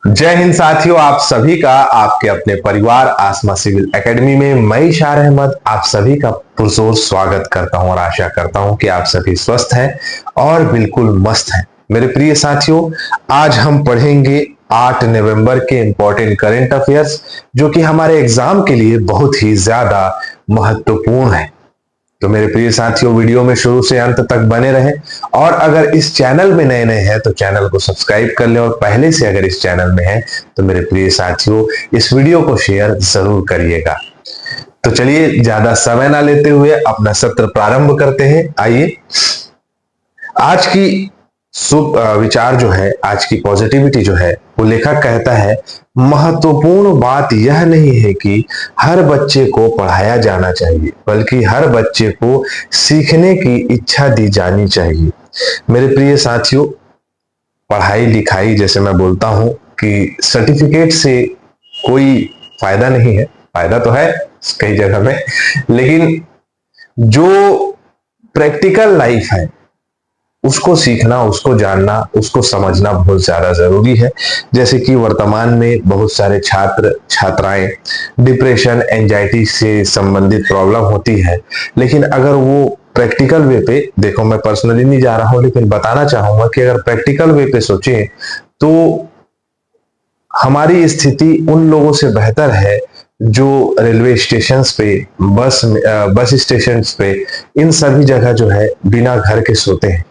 जय हिंद साथियों, आप सभी का आपके अपने परिवार आसमा सिविल एकेडमी में मैं इशार अहमद आप सभी का पुरजोर स्वागत करता हूं और आशा करता हूं कि आप सभी स्वस्थ हैं और बिल्कुल मस्त हैं। मेरे प्रिय साथियों, आज हम पढ़ेंगे 8 नवंबर के इंपॉर्टेंट करंट अफेयर्स जो कि हमारे एग्जाम के लिए बहुत ही ज्यादा महत्वपूर्ण है। तो मेरे प्रिय साथियों, वीडियो में शुरू से अंत तक बने रहें और अगर इस चैनल में नए नए हैं तो चैनल को सब्सक्राइब कर लें और पहले से अगर इस चैनल में हैं तो मेरे प्रिय साथियों इस वीडियो को शेयर जरूर करिएगा। तो चलिए ज्यादा समय ना लेते हुए अपना सत्र प्रारंभ करते हैं। आइए, आज की शुभ विचार जो है, आज की पॉजिटिविटी जो है, वो लेखक कहता है महत्वपूर्ण बात यह नहीं है कि हर बच्चे को पढ़ाया जाना चाहिए, बल्कि हर बच्चे को सीखने की इच्छा दी जानी चाहिए। मेरे प्रिय साथियों, पढ़ाई लिखाई जैसे मैं बोलता हूं कि सर्टिफिकेट से कोई फायदा नहीं है, फायदा तो है कई जगह में, लेकिन जो प्रैक्टिकल लाइफ है उसको सीखना, उसको जानना, उसको समझना बहुत ज्यादा जरूरी है। जैसे कि वर्तमान में बहुत सारे छात्र छात्राएं डिप्रेशन, एंजाइटी से संबंधित प्रॉब्लम होती है, लेकिन अगर वो प्रैक्टिकल वे पे, देखो मैं पर्सनली नहीं जा रहा हूं लेकिन बताना चाहूंगा कि अगर प्रैक्टिकल वे पे सोचें तो हमारी स्थिति उन लोगों से बेहतर है जो रेलवे स्टेशन पे, बस स्टेशन पे, इन सभी जगह जो है बिना घर के सोते हैं।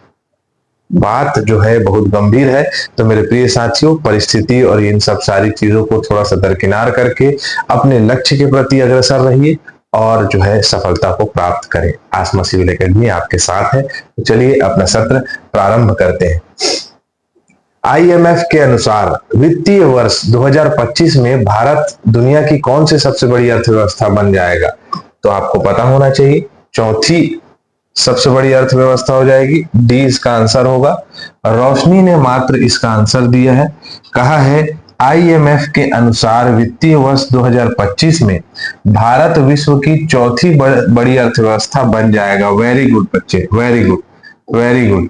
बात जो है बहुत गंभीर है। तो मेरे प्रिय साथियों, परिस्थिति और इन सब सारी चीजों को थोड़ा सा दरकिनार करके अपने लक्ष्य के प्रति अग्रसर रहिए और जो है सफलता को प्राप्त करें। आसमा सिविल एकेडमी आपके साथ है। तो चलिए अपना सत्र प्रारंभ करते हैं। आईएमएफ के अनुसार वित्तीय वर्ष 2025 में भारत दुनिया की कौन सी सबसे बड़ी अर्थव्यवस्था बन जाएगा? तो आपको पता होना चाहिए, चौथी सबसे बड़ी अर्थव्यवस्था हो जाएगी। डी इसका आंसर होगा। रोशनी ने मात्र इसका आंसर दिया है, कहा है आईएमएफ के अनुसार वित्तीय वर्ष 2025 में भारत विश्व की चौथी बड़ी अर्थव्यवस्था बन जाएगा। वेरी गुड बच्चे, वेरी गुड, वेरी गुड,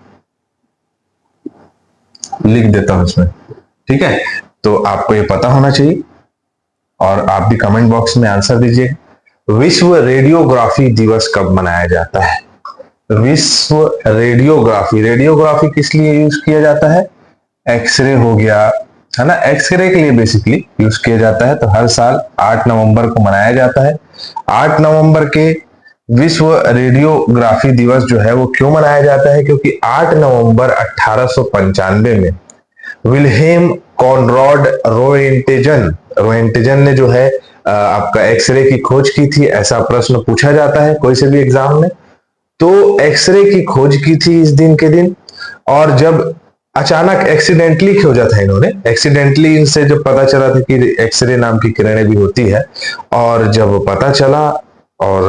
लिख देता हूं इसमें, ठीक है। तो आपको ये पता होना चाहिए और आप भी कमेंट बॉक्स में आंसर दीजिए। विश्व रेडियोग्राफी दिवस कब मनाया जाता है? विश्व रेडियोग्राफी, रेडियोग्राफी किस लिए यूज किया जाता है? एक्सरे हो गया, है ना, एक्सरे के लिए बेसिकली यूज किया जाता है। तो हर साल 8 नवंबर को मनाया जाता है। 8 नवंबर के विश्व रेडियोग्राफी दिवस जो है वो क्यों मनाया जाता है? क्योंकि 8 नवंबर 1895 में विल्हेम कॉनराड रोएंटेजन ने जो है आपका एक्सरे की खोज की थी। ऐसा प्रश्न पूछा जाता है कोई से भी एग्जाम में। तो एक्सरे की खोज की थी इस दिन के दिन, और जब अचानक एक्सीडेंटली खोजा था इन्होंने, एक्सीडेंटली इनसे जब पता चला था कि एक्सरे नाम की किरणें भी होती है, और जब पता चला और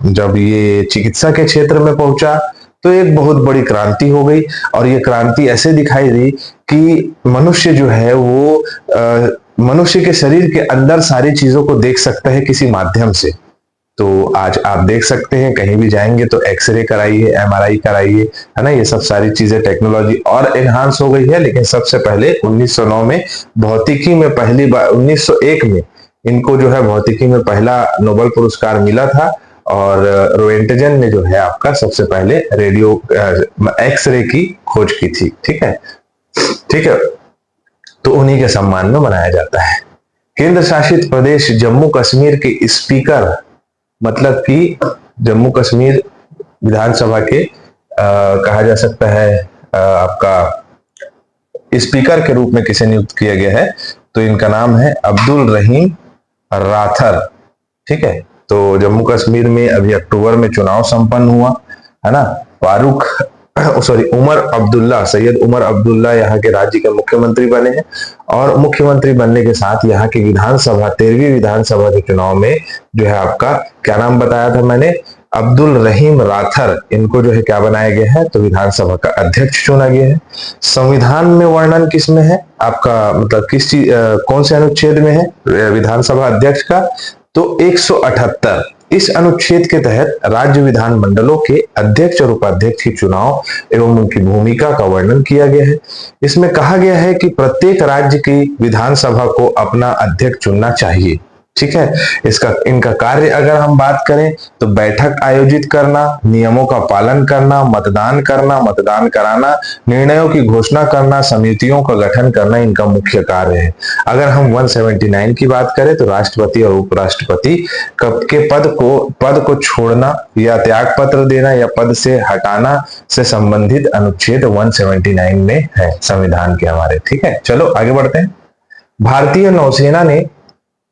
जब ये चिकित्सा के क्षेत्र में पहुंचा तो एक बहुत बड़ी क्रांति हो गई। और ये क्रांति ऐसे दिखाई दी कि मनुष्य जो है वो मनुष्य के शरीर के अंदर सारी चीजों को देख सकता है किसी माध्यम से। तो आज आप देख सकते हैं कहीं भी जाएंगे तो एक्सरे कराइए, एमआरआई कराइए, है ना, ये सब सारी चीजें टेक्नोलॉजी और एनहांस हो गई है। लेकिन सबसे पहले 1909 में भौतिकी में पहली बार, 1901 में इनको जो है भौतिकी में पहला नोबेल पुरस्कार मिला था, और रोएंटजन ने जो है आपका सबसे पहले रेडियो एक्सरे की खोज की थी। ठीक है, ठीक है। तो उन्हीं के सम्मान में मनाया जाता है। केंद्र शासित प्रदेश जम्मू कश्मीर के स्पीकर, मतलब कि जम्मू कश्मीर विधानसभा के कहा जा सकता है आपका स्पीकर के रूप में किसे नियुक्त किया गया है? तो इनका नाम है अब्दुल रहीम राथर। ठीक है। तो जम्मू कश्मीर में अभी अक्टूबर में चुनाव संपन्न हुआ, है ना। उमर अब्दुल्ला, सैयद उमर अब्दुल्ला यहाँ के राज्य के मुख्यमंत्री बने हैं, और मुख्यमंत्री बनने के साथ यहाँ की विधानसभा, 13वीं विधानसभा के चुनाव में जो है आपका क्या नाम बताया था मैंने? अब्दुल रहीम राथर, इनको जो है क्या बनाया गया है? तो विधानसभा का अध्यक्ष चुना गया है। संविधान में वर्णन किस में है आपका, मतलब किस चीज, कौन से अनुच्छेद में है विधानसभा अध्यक्ष का? तो 178 इस अनुच्छेद के तहत राज्य विधानमंडलों के अध्यक्ष और उपाध्यक्ष के चुनाव एवं उनकी भूमिका का वर्णन किया गया है। इसमें कहा गया है कि प्रत्येक राज्य की विधानसभा को अपना अध्यक्ष चुनना चाहिए। ठीक है, इनका कार्य अगर हम बात करें तो बैठक आयोजित करना, नियमों का पालन करना, मतदान कराना, निर्णयों की घोषणा करना, समितियों का गठन करना इनका मुख्य कार्य है। अगर हम 179 की बात करें तो राष्ट्रपति और उपराष्ट्रपति के पद को छोड़ना या त्याग पत्र देना या पद से हटाना से संबंधित अनुच्छेद 179 में है संविधान के हमारे। ठीक है, चलो आगे बढ़ते हैं। भारतीय नौसेना ने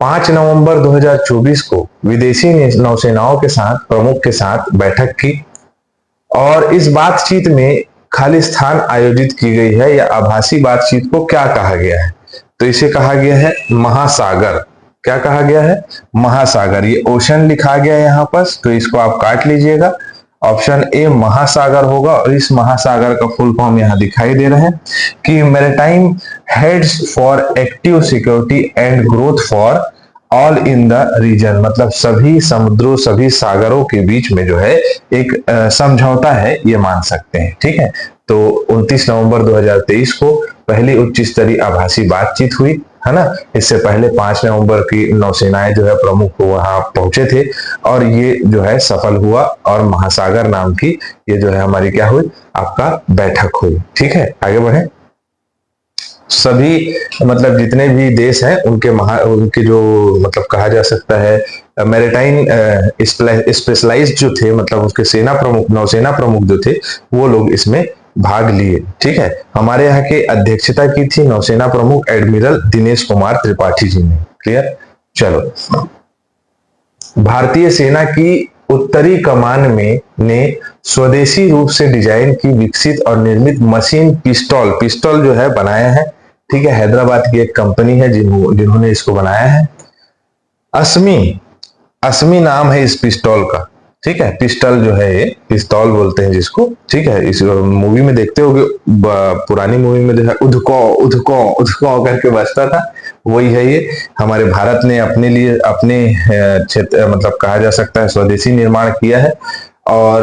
5 नवंबर 2024 को विदेशी नौसेनाओं के साथ प्रमुख के साथ बैठक की और इस बातचीत में खालिस्तान आयोजित की गई है या आभासी बातचीत को क्या कहा गया है? तो इसे कहा गया है महासागर। क्या कहा गया है? महासागर। ये ओशन लिखा गया है यहाँ पर, तो इसको आप काट लीजिएगा। ऑप्शन ए महासागर होगा और इस महासागर का फुल फॉर्म यहाँ दिखाई दे रहा है कि maritime heads for active security and growth for all in the region, मतलब सभी समुद्रों सभी सागरों के बीच में जो है एक समझौता है, ये मान सकते हैं। ठीक है, तो 29 नवंबर 2023 को पहली उच्च स्तरीय आभासी बातचीत हुई है ना। इससे पहले 5 नवंबर की नौसेनाएं जो है प्रमुख वहां पहुंचे थे और ये जो है सफल हुआ और महासागर नाम की ये जो है हमारी क्या हुई, आपका बैठक हुई। ठीक है, आगे बढ़े। सभी मतलब जितने भी देश हैं उनके जो मतलब कहा जा सकता है मैरीटाइम स्पेशलाइज्ड जो थे, मतलब उसके नौसेना प्रमुख जो थे वो लोग इसमें भाग लिए। ठीक है, हमारे यहाँ के अध्यक्षता की थी नौसेना प्रमुख एडमिरल दिनेश कुमार त्रिपाठी जी ने। क्लियर, चलो। भारतीय सेना की उत्तरी कमान में ने स्वदेशी रूप से डिजाइन की विकसित और निर्मित मशीन पिस्टल जो है बनाया है। ठीक है, हैदराबाद की एक कंपनी है जिन्होंने इसको बनाया है। असमी नाम है इस पिस्टल का। ठीक है, पिस्टल जो है ये पिस्तौल बोलते हैं जिसको। ठीक है, इस मूवी में देखते होगे, पुरानी मूवी में जो है उधको करके बजता था, वही है ये। हमारे भारत ने अपने लिए अपने क्षेत्र मतलब कहा जा सकता है स्वदेशी निर्माण किया है और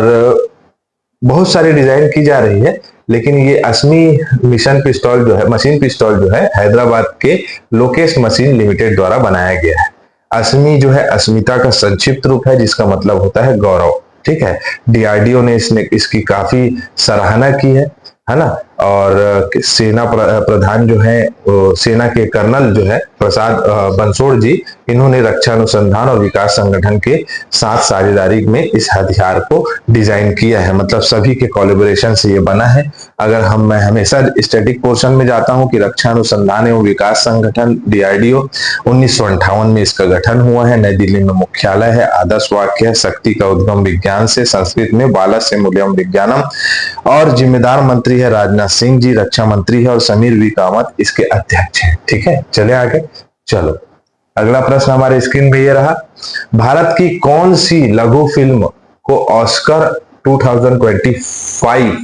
बहुत सारी डिजाइन की जा रही है, लेकिन ये असमी मशीन पिस्तौल जो है हैदराबाद के लोकेश मशीन लिमिटेड द्वारा बनाया गया है। असमी जो है अस्मिता का संक्षिप्त रूप है जिसका मतलब होता है गौरव। ठीक है, डीआरडीओ ने इसकी काफी सराहना की है ना। और सेना प्रधान जो है सेना के कर्नल जो है प्रसाद बंसोड़ जी, इन्होंने रक्षा अनुसंधान और विकास संगठन के साथ साझेदारी में इस हथियार को डिजाइन किया है, मतलब सभी के कोलैबोरेशन से ये बना है। अगर मैं हमेशा स्टैटिक पोर्शन में जाता हूं कि रक्षा अनुसंधान एवं विकास संगठन डीआरडीओ 1958 में इसका गठन हुआ है। नई दिल्ली में मुख्यालय है। आदर्श वाक्य है शक्ति का उद्गम विज्ञान से, संस्कृत में बाला से मूल्यम विज्ञानम, और जिम्मेदार मंत्री है राजनाथ सिंह जी, रक्षा मंत्री है, और समीर वी कामत इसके अध्यक्ष हैं। ठीक है, चले आगे। चलो अगला प्रश्न हमारे स्क्रीन पे ये रहा। भारत की कौन सी लघु फिल्म को ऑस्कर 2025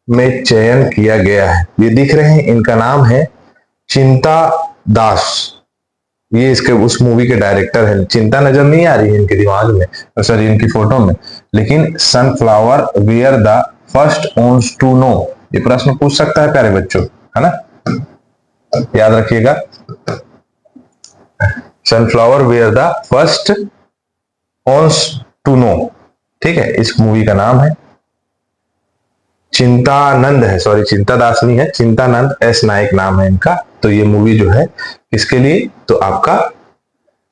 में चयन किया गया है? ये दिख रहे हैं, इनका नाम है चिंता दास। ये इसके उस मूवी के डायरेक्टर है। चिंता नजर नहीं आ रही है इनके दिमाग में, सॉरी इनकी फोटो में, लेकिन sunflower were the first ones to know, ये प्रश्न पूछ सकता है प्यारे बच्चों, है ना, याद रखिएगा। Sunflower were the first ones to know. ठीक है, इस मूवी का नाम है चिंतानंद है, सॉरी चिंतादास नहीं है, चिंतानंद एस नायक नाम है इनका। तो ये मूवी जो है किसके लिए, तो आपका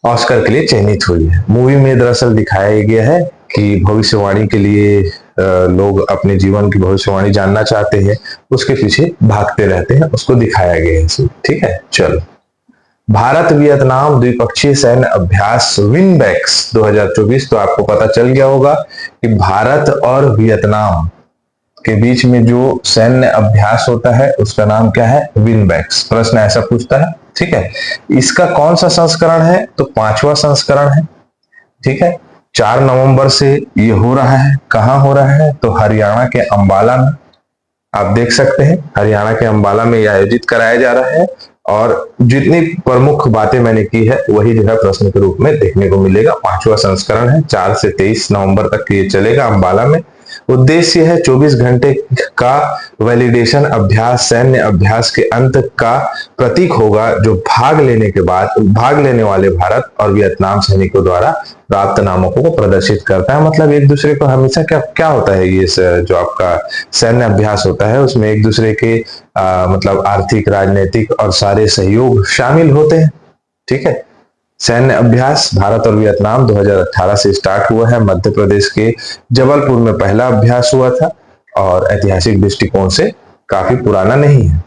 ऑस्कर के लिए चयनित हुई है। मूवी में दरअसल दिखाया गया है कि भविष्यवाणी के लिए लोग अपने जीवन की भविष्यवाणी जानना चाहते हैं, उसके पीछे भागते रहते हैं, उसको दिखाया गया है। ठीक है, चलो। भारत वियतनाम द्विपक्षीय सैन्य अभ्यास विनबैक्स 2024, तो आपको पता चल गया होगा कि भारत और वियतनाम के बीच में जो सैन्य अभ्यास होता है उसका नाम क्या है, विनबैक्स। प्रश्न ऐसा पूछता है। ठीक है, इसका कौन सा संस्करण है, तो 5वां संस्करण है। ठीक है, 4 नवंबर से ये हो रहा है। कहां हो रहा है, तो हरियाणा के अंबाला में। आप देख सकते हैं हरियाणा के अंबाला में ये आयोजित कराया जा रहा है और जितनी प्रमुख बातें मैंने की है वही जो है प्रश्न के रूप में देखने को मिलेगा। 5वां संस्करण है, 4 से 23 नवंबर तक ये चलेगा अंबाला में। उद्देश्य है 24 घंटे का वैलिडेशन अभ्यास, सैन्य अभ्यास के अंत का प्रतीक होगा, जो भाग लेने वाले भारत और वियतनाम सैनिकों द्वारा प्राप्त नामकों को प्रदर्शित करता है। मतलब एक दूसरे को हमेशा क्या क्या होता है, ये जो आपका सैन्य अभ्यास होता है उसमें एक दूसरे के मतलब आर्थिक, राजनीतिक और सारे सहयोग शामिल होते हैं। ठीक है, सैन्य अभ्यास भारत और वियतनाम 2018 से स्टार्ट हुआ है। मध्य प्रदेश के जबलपुर में पहला अभ्यास हुआ था और ऐतिहासिक दृष्टिकोण से काफी पुराना नहीं है।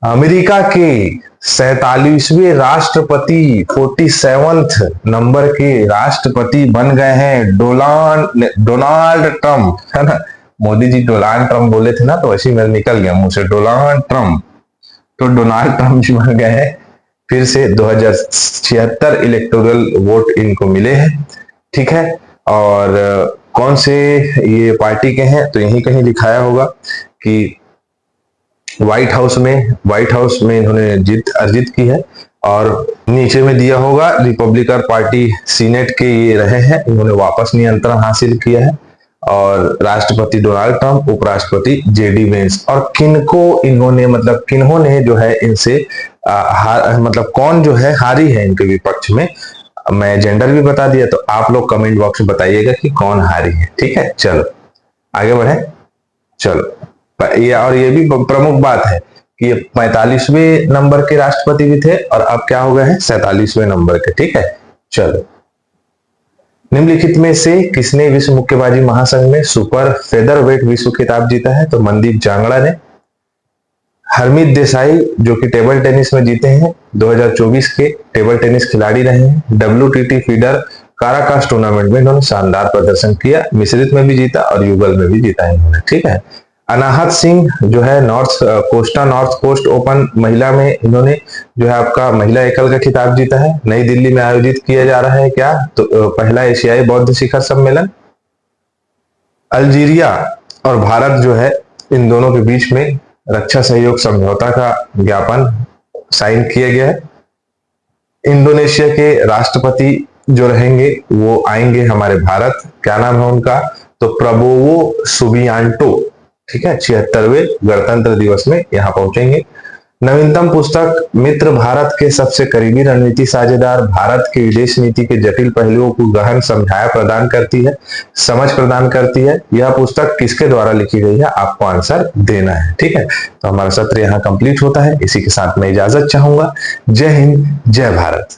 अमेरिका के 47वें राष्ट्रपति 47th नंबर के राष्ट्रपति बन गए हैं डोनाल्ड ट्रंप, है ना। मोदी जी डोनाल्ड ट्रंप बोले थे ना, तो वैसे ही मेरे निकल गया मुंह से डोनाल्ड ट्रंप। तो डोनाल्ड ट्रंप जी बन गए हैं। फिर से 2076 इलेक्टोरल वोट इनको मिले हैं। ठीक है, और कौन से ये पार्टी के हैं, तो यही कहीं दिखाया होगा कि व्हाइट हाउस में इन्होंने जीत अर्जित की है। और नीचे में दिया होगा रिपब्लिकन पार्टी सीनेट के ये रहे हैं, इन्होंने वापस नियंत्रण हासिल किया है। और राष्ट्रपति डोनाल्ड ट्रंप, उपराष्ट्रपति जेडी वेंस। और किन्होंने जो है इनसे मतलब कौन जो है हारी है इनके विपक्ष में। मैं जेंडर भी बता दिया, तो आप लोग कमेंट बॉक्स में बताइएगा कि कौन हारी है। ठीक है, चलो आगे बढ़े। चलो, ये भी प्रमुख बात है कि ये 45वें नंबर के राष्ट्रपति भी थे और अब क्या हो गए हैं 47वें नंबर के। ठीक है, चलो। निम्नलिखित में से किसने विश्व मुक्केबाजी महासंघ में सुपर फेदरवेट विश्व खिताब जीता है, तो मनदीप जांगड़ा ने। हरमीत देसाई जो कि टेबल टेनिस में जीते हैं, 2024 के टेबल टेनिस खिलाड़ी रहे हैं। WTT फीडर काराकास टूर्नामेंट में इन्होंने शानदार प्रदर्शन किया, मिश्रित में भी जीता और युगल में भी जीता इन्होंने। ठीक है, अनाहत सिंह जो है नॉर्थ कोस्ट ओपन महिला में इन्होंने जो है आपका महिला एकल का खिताब जीता है। नई दिल्ली में आयोजित किया जा रहा है क्या, तो पहला एशियाई बौद्ध शिखर सम्मेलन। अल्जीरिया और भारत जो है इन दोनों के बीच में रक्षा सहयोग समझौता का ज्ञापन साइन किया गया है। इंडोनेशिया के राष्ट्रपति जो रहेंगे वो आएंगे हमारे भारत, क्या नाम है उनका, तो प्रबोवो सुबियांटो। ठीक है, 76वें गणतंत्र दिवस में यहाँ पहुंचेंगे। नवीनतम पुस्तक मित्र भारत के सबसे करीबी रणनीति साझेदार, भारत की विदेश नीति के जटिल पहलुओं को गहन समझ प्रदान करती है। यह पुस्तक किसके द्वारा लिखी गई है, आपको आंसर देना है। ठीक है, तो हमारा सत्र यहाँ कंप्लीट होता है। इसी के साथ मैं इजाजत चाहूंगा। जय हिंद, जय भारत।